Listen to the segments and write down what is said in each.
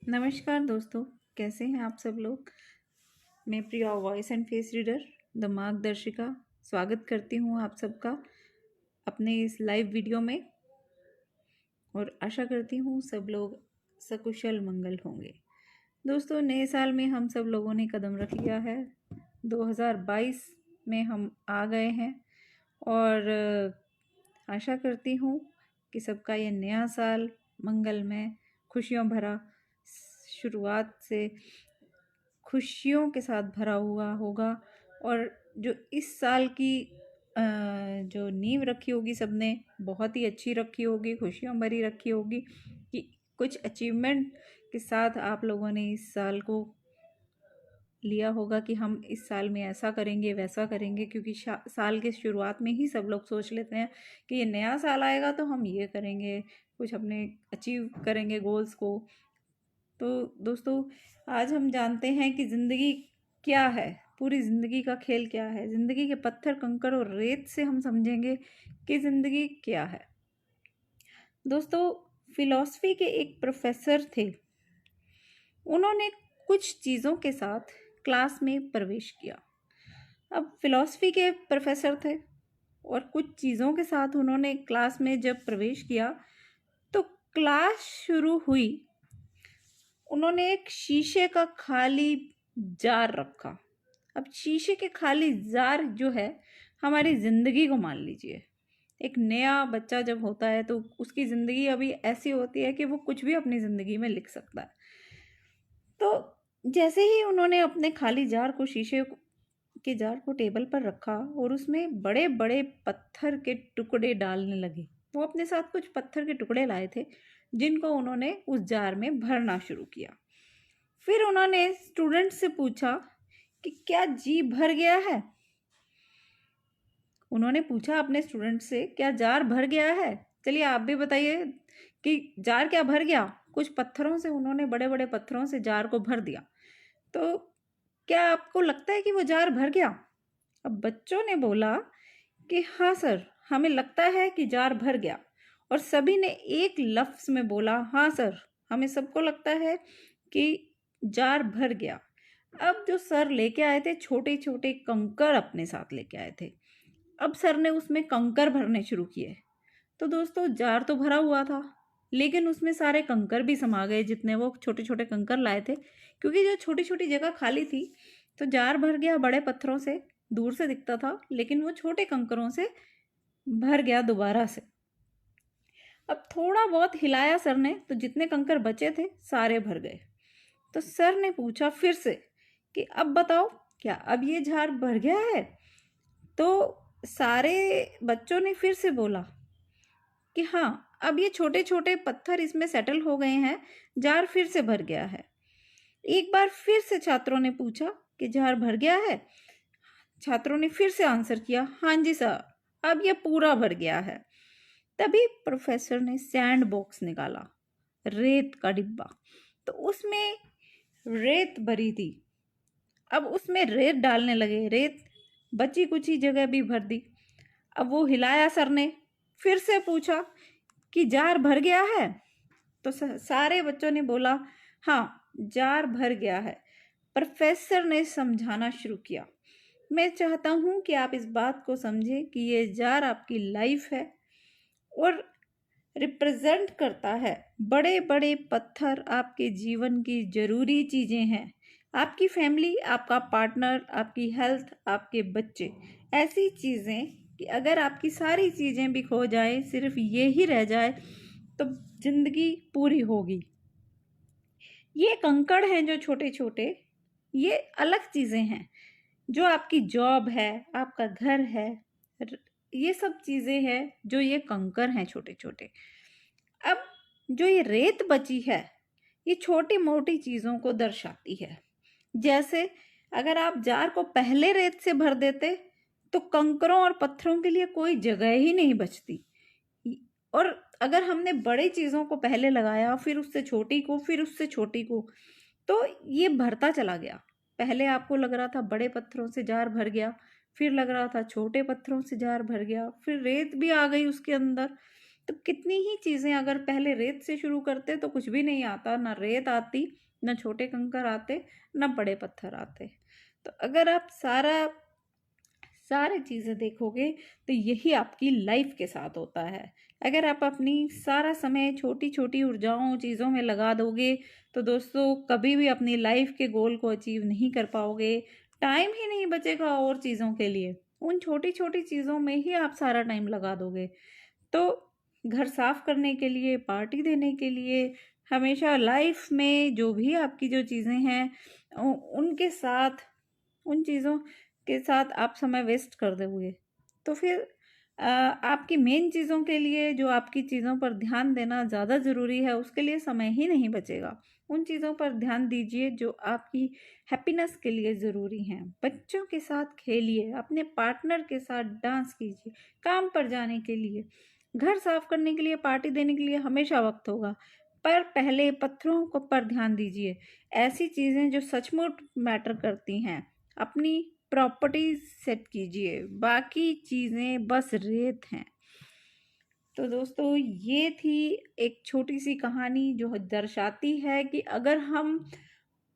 नमस्कार दोस्तों, कैसे हैं आप सब लोग। मैं Priya, voice and face reader the मार्गदर्शिका, स्वागत करती हूँ आप सबका अपने इस लाइव वीडियो में और आशा करती हूँ सब लोग सकुशल मंगल होंगे। दोस्तों, नए साल में हम सब लोगों ने कदम रख लिया है। 2022 में हम आ गए हैं और आशा करती हूँ कि सबका ये नया साल मंगलमय, खुशियों भरा, शुरुआत से खुशियों के साथ भरा हुआ होगा। और जो इस साल की जो नींव रखी होगी सबने, बहुत ही अच्छी रखी होगी, खुशियों भरी रखी होगी कि कुछ अचीवमेंट के साथ आप लोगों ने इस साल को लिया होगा कि हम इस साल में ऐसा करेंगे वैसा करेंगे, क्योंकि साल के शुरुआत में ही सब लोग सोच लेते हैं कि ये नया साल आएगा तो हम ये करेंगे, कुछ अपने अचीव करेंगे गोल्स को। तो दोस्तों, आज हम जानते हैं कि ज़िंदगी क्या है, पूरी ज़िंदगी का खेल क्या है। ज़िंदगी के पत्थर, कंकड़ और रेत से हम समझेंगे कि ज़िंदगी क्या है। दोस्तों, फिलॉसफी के एक प्रोफेसर थे। उन्होंने कुछ चीज़ों के साथ क्लास में प्रवेश किया। अब फिलॉसफी के प्रोफेसर थे और कुछ चीज़ों के साथ उन्होंने क्लास में जब प्रवेश किया तो क्लास शुरू हुई। उन्होंने एक शीशे का खाली जार रखा। अब शीशे के खाली जार जो है, हमारी ज़िंदगी को मान लीजिए। एक नया बच्चा जब होता है तो उसकी ज़िंदगी अभी ऐसी होती है कि वो कुछ भी अपनी ज़िंदगी में लिख सकता है। तो जैसे ही उन्होंने अपने खाली जार को, शीशे के जार को टेबल पर रखा और उसमें बड़े बड़े पत्थर के टुकड़े डालने लगे। वो अपने साथ कुछ पत्थर के टुकड़े लाए थे जिनको उन्होंने उस जार में भरना शुरू किया। फिर उन्होंने स्टूडेंट से पूछा कि क्या जी भर गया है। उन्होंने पूछा अपने स्टूडेंट से, क्या जार भर गया है। चलिए आप भी बताइए कि जार क्या भर गया। कुछ पत्थरों से, उन्होंने बड़े बड़े पत्थरों से जार को भर दिया। तो क्या आपको लगता है कि वो जार भर गया। अब बच्चों ने बोला कि हाँ सर, हमें लगता है कि जार भर गया। और सभी ने एक लफ्ज़ में बोला, हाँ सर, हमें सबको लगता है कि जार भर गया। अब जो सर लेके आए थे, छोटे छोटे कंकर अपने साथ लेके आए थे। अब सर ने उसमें कंकर भरने शुरू किए। तो दोस्तों, जार तो भरा हुआ था लेकिन उसमें सारे कंकर भी समा गए जितने वो छोटे छोटे कंकर लाए थे, क्योंकि जो छोटी छोटी जगह खाली थी। तो जार भर गया बड़े पत्थरों से, दूर से दिखता था, लेकिन वो छोटे कंकरों से भर गया दोबारा से। अब थोड़ा बहुत हिलाया सर ने तो जितने कंकर बचे थे सारे भर गए। तो सर ने पूछा फिर से कि अब बताओ, क्या अब ये जार भर गया है। तो सारे बच्चों ने फिर से बोला कि हाँ, अब ये छोटे छोटे पत्थर इसमें सेटल हो गए हैं, जार फिर से भर गया है। एक बार फिर से छात्रों ने पूछा कि जार भर गया है। छात्रों ने फिर से आंसर किया, हाँ जी सर, अब ये पूरा भर गया है। तभी प्रोफेसर ने सैंड बॉक्स निकाला, रेत का डिब्बा। तो उसमें रेत भरी थी। अब उसमें रेत डालने लगे, रेत बची कुची जगह भी भर दी। अब वो हिलाया सर ने, फिर से पूछा कि जार भर गया है। तो सारे बच्चों ने बोला, हाँ, जार भर गया है। प्रोफेसर ने समझाना शुरू किया, मैं चाहता हूं कि आप इस बात को समझें कि ये जार आपकी लाइफ है और रिप्रेजेंट करता है। बड़े बड़े पत्थर आपके जीवन की ज़रूरी चीज़ें हैं। आपकी फैमिली, आपका पार्टनर, आपकी हेल्थ, आपके बच्चे, ऐसी चीज़ें कि अगर आपकी सारी चीज़ें भी खो जाए, सिर्फ ये ही रह जाए, तो ज़िंदगी पूरी होगी। ये कंकड़ हैं जो छोटे छोटे, ये अलग चीज़ें हैं। जो आपकी जॉब है, आपका घर है, ये सब चीज़ें हैं जो ये कंकर हैं छोटे छोटे। अब जो ये रेत बची है, ये छोटी मोटी चीज़ों को दर्शाती है। जैसे अगर आप जार को पहले रेत से भर देते तो कंकरों और पत्थरों के लिए कोई जगह ही नहीं बचती। और अगर हमने बड़ी चीज़ों को पहले लगाया, फिर उससे छोटी को, फिर उससे छोटी को, तो ये भरता चला गया। पहले आपको लग रहा था बड़े पत्थरों से जार भर गया, फिर लग रहा था छोटे पत्थरों से जार भर गया, फिर रेत भी आ गई उसके अंदर। तो कितनी ही चीज़ें अगर पहले रेत से शुरू करते तो कुछ भी नहीं आता, ना रेत आती, ना छोटे कंकर आते, ना बड़े पत्थर आते। तो अगर आप सारे चीज़ें देखोगे तो यही आपकी लाइफ के साथ होता है। अगर आप अपनी सारा समय छोटी छोटी ऊर्जाओं चीज़ों में लगा दोगे तो दोस्तों कभी भी अपनी लाइफ के गोल को अचीव नहीं कर पाओगे। टाइम ही नहीं बचेगा और चीज़ों के लिए, उन छोटी छोटी चीज़ों में ही आप सारा टाइम लगा दोगे। तो घर साफ करने के लिए, पार्टी देने के लिए, हमेशा लाइफ में जो भी आपकी जो चीज़ें हैं उनके साथ, उन चीज़ों के साथ आप समय वेस्ट कर दोगे तो फिर आपकी मेन चीज़ों के लिए, जो आपकी चीज़ों पर ध्यान देना ज़्यादा ज़रूरी है, उसके लिए समय ही नहीं बचेगा। उन चीज़ों पर ध्यान दीजिए जो आपकी हैप्पीनेस के लिए ज़रूरी हैं। बच्चों के साथ खेलिए, अपने पार्टनर के साथ डांस कीजिए, काम पर जाने के लिए, घर साफ करने के लिए, पार्टी देने के लिए हमेशा वक्त होगा। पर पहले पत्थरों को पर ध्यान दीजिए, ऐसी चीज़ें जो सचमुच मैटर करती हैं। अपनी प्रॉपर्टी सेट कीजिए, बाकी चीज़ें बस रेत हैं। तो दोस्तों ये थी एक छोटी सी कहानी जो दर्शाती है कि अगर हम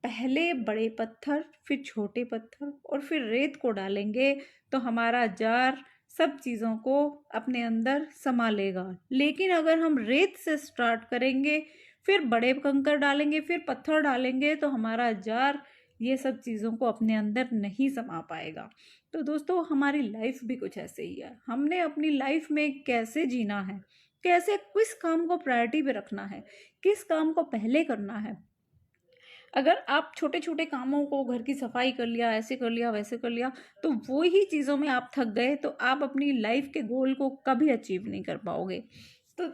पहले बड़े पत्थर, फिर छोटे पत्थर और फिर रेत को डालेंगे तो हमारा जार सब चीज़ों को अपने अंदर समा लेगा। लेकिन अगर हम रेत से स्टार्ट करेंगे, फिर बड़े कंकर डालेंगे, फिर पत्थर डालेंगे तो हमारा जार ये सब चीज़ों को अपने अंदर नहीं समा पाएगा। तो दोस्तों हमारी लाइफ भी कुछ ऐसे ही है। हमने अपनी लाइफ में कैसे जीना है, कैसे किस काम को प्रायोरिटी पे रखना है, किस काम को पहले करना है। अगर आप छोटे छोटे कामों को, घर की सफाई कर लिया, ऐसे कर लिया, वैसे कर लिया, तो वो ही चीज़ों में आप थक गए तो आप अपनी लाइफ के गोल को कभी अचीव नहीं कर पाओगे। तो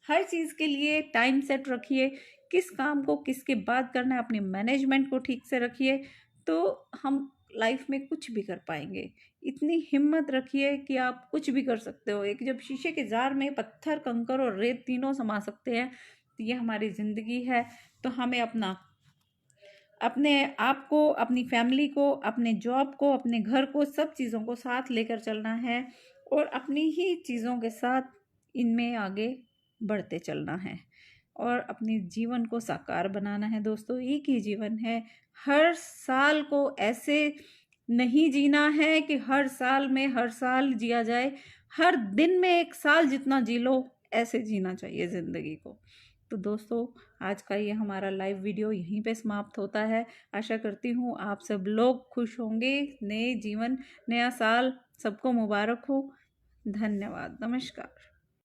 हर चीज़ के लिए टाइम सेट रखिए, किस काम को किसके बाद करना है, अपने मैनेजमेंट को ठीक से रखिए तो हम लाइफ में कुछ भी कर पाएंगे। इतनी हिम्मत रखिए कि आप कुछ भी कर सकते हो। एक जब शीशे के जार में पत्थर, कंकर और रेत तीनों समा सकते हैं तो ये हमारी ज़िंदगी है। तो हमें अपने आप को, अपनी फैमिली को, अपने जॉब को, अपने घर को, सब चीज़ों को साथ लेकर चलना है और अपनी ही चीज़ों के साथ इनमें आगे बढ़ते चलना है और अपने जीवन को साकार बनाना है। दोस्तों एक ही जीवन है, हर साल को ऐसे नहीं जीना है कि हर साल में हर साल जिया जाए, हर दिन में एक साल जितना जी लो, ऐसे जीना चाहिए ज़िंदगी को। तो दोस्तों आज का ये हमारा लाइव वीडियो यहीं पे समाप्त होता है। आशा करती हूँ आप सब लोग खुश होंगे। नए जीवन, नया साल सबको मुबारक हो। धन्यवाद, नमस्कार।